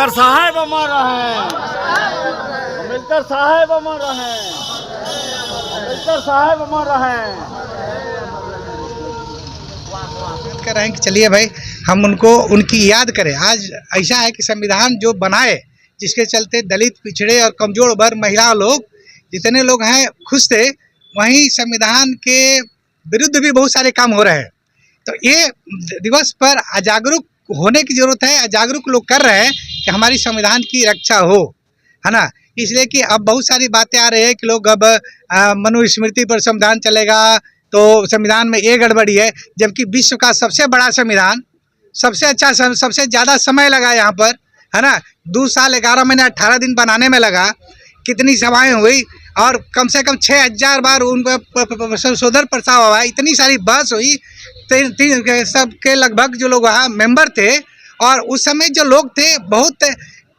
अम्बेडकर साहेब अमर रहे, अम्बेडकर साहेब अमर रहे, अम्बेडकर साहेब अमर रहे। कह रहे हैं कि चलिए भाई हम उनको उनकी याद करें। आज ऐसा है कि संविधान जो बनाए, जिसके चलते दलित, पिछड़े और कमजोर वर्ग, महिला लोग, जितने लोग हैं खुश थे, वहीं संविधान के विरुद्ध भी बहुत सारे काम हो रहे हैं। तो ये दिवस पर अजागरूक होने की जरूरत है। अजागरूक लोग कर रहे हैं कि हमारी संविधान की रक्षा हो, है ना। इसलिए कि अब बहुत सारी बातें आ रही है कि लोग अब मनुस्मृति पर संविधान चलेगा, तो संविधान में ये गड़बड़ी है। जबकि विश्व का सबसे बड़ा संविधान, सबसे अच्छा, सबसे ज़्यादा समय लगा यहाँ पर, है ना। 2 साल 11 महीने 18 दिन बनाने में लगा। कितनी सभाएं हुई और कम से कम 6000 बार उन पर संशोधन प्रस्ताव हुआ। इतनी सारी बहस हुई। सबके लगभग जो लोग वहाँ मेंबर थे, और उस समय जो लोग थे बहुत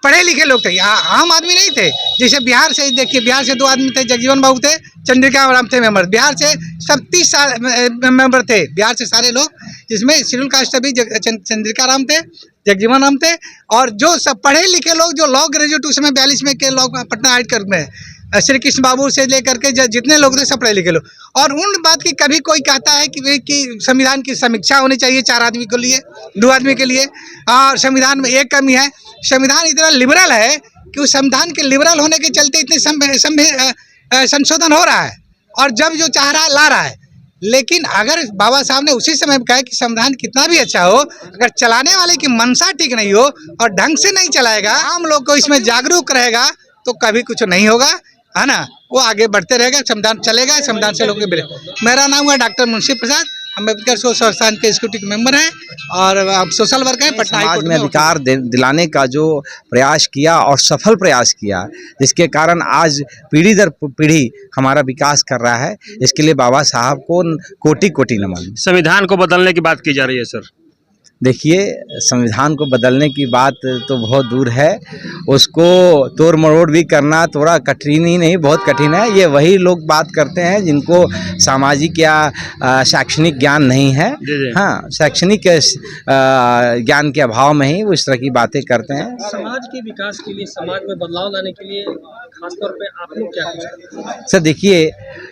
पढ़े लिखे लोग थे, आम आदमी नहीं थे। जैसे बिहार से देखिए, बिहार से 2 आदमी थे, जगजीवन बाबू थे, चंद्रिका राम थे मेंबर। बिहार से सब 30 मेंबर थे, बिहार से सारे लोग, जिसमें शेड्यूल कास्ट भी चंद्रिका राम थे, जगजीवन राम थे, और जो सब पढ़े लिखे लोग, जो लॉ ग्रेजुएट उस समय 42 में के लोग पटना हाईकोर्ट में, श्री कृष्ण बाबू से लेकर के जितने लोग थे सब पढ़े लिखे लोग। और उन बात की कभी कोई कहता है कि संविधान की समीक्षा होनी चाहिए 4 आदमी के लिए, 2 आदमी के लिए, और संविधान में एक कमी है। संविधान इतना लिबरल है कि उस संविधान के लिबरल होने के चलते इतने संशोधन हो रहा है, और जब जो चाह रहा है ला रहा है। लेकिन अगर बाबा साहब ने उसी समय कहा कि संविधान कितना भी अच्छा हो, अगर चलाने वाले की मनसा ठीक नहीं हो और ढंग से नहीं चलाएगा, आम लोग को इसमें जागरूक रहेगा, तो कभी कुछ नहीं होगा, है ना। वो आगे बढ़ते रहेगा, संविधान चलेगा, संविधान से लोग मिले। मेरा नाम है डॉक्टर मुंशी प्रसाद, अम्बेडकर संस्थान के एग्जीक्यूटिव मेंबर हैं और सोशल वर्क है पटना समाज में अधिकार दिलाने का जो प्रयास किया और सफल प्रयास किया, जिसके कारण आज पीढ़ी दर पीढ़ी हमारा विकास कर रहा है, इसके लिए बाबा साहब को कोटि कोटि नमन। संविधान को बदलने की बात की जा रही है सर। देखिए, संविधान को बदलने की बात तो बहुत दूर है, उसको तोड़ मरोड़ भी करना थोड़ा कठिन ही नहीं, बहुत कठिन है। ये वही लोग बात करते हैं जिनको सामाजिक या शैक्षणिक ज्ञान नहीं है। हाँ, शैक्षणिक ज्ञान के अभाव में ही वो इस तरह की बातें करते हैं। समाज के विकास के लिए, समाज में बदलाव लाने के लिए खासतौर पे आप लोग क्या करें? सर देखिए,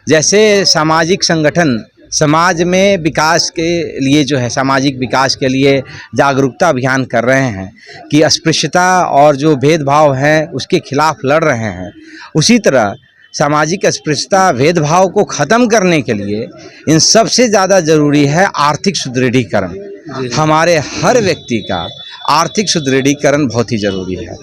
जैसे सामाजिक संगठन समाज में विकास के लिए जो है, सामाजिक विकास के लिए जागरूकता अभियान कर रहे हैं कि अस्पृश्यता और जो भेदभाव हैं उसके खिलाफ लड़ रहे हैं, उसी तरह सामाजिक अस्पृश्यता, भेदभाव को ख़त्म करने के लिए इन सबसे ज़्यादा ज़रूरी है आर्थिक सुदृढ़ीकरण। हमारे हर व्यक्ति का आर्थिक सुदृढ़ीकरण बहुत ही ज़रूरी है।